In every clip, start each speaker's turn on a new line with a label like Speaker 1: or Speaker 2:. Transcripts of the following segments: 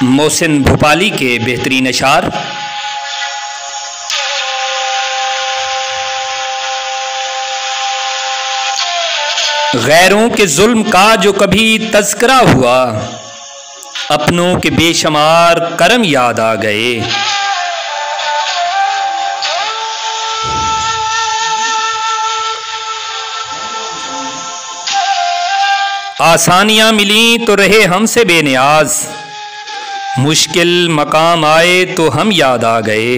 Speaker 1: मोहसिन भोपाली के बेहतरीन अशार। गैरों के जुल्म का जो कभी तज़किरा हुआ, अपनों के बेशुमार करम याद आ गए। आसानियां मिली तो रहे हमसे बेनियाज, मुश्किल मकाम आए तो हम याद आ गए।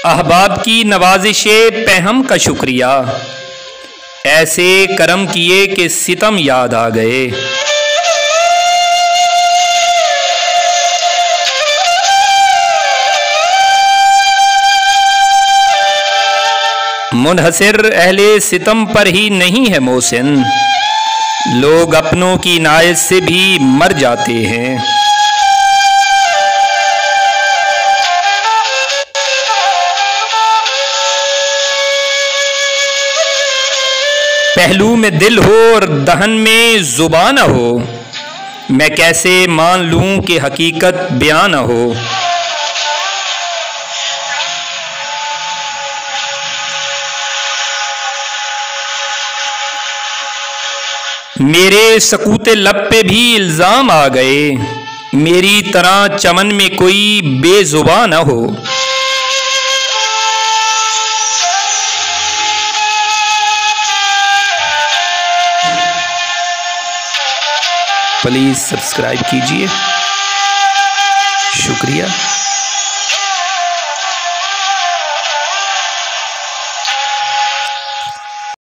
Speaker 1: अहबाब की नवाजिशे पहम का शुक्रिया, ऐसे करम किए कि सितम याद आ गए। मुनहसिर अहले सितम पर ही नहीं है मोहसिन, लोग अपनों की नायत से भी मर जाते हैं। पहलू में दिल हो और दहन में जुबान न हो, मैं कैसे मान लूं कि हकीकत बयां न हो। मेरे सकूते लब पे भी इल्ज़ाम आ गए, मेरी तरह चमन में कोई बेजुबान न हो। प्लीज़ सब्सक्राइब कीजिए, शुक्रिया।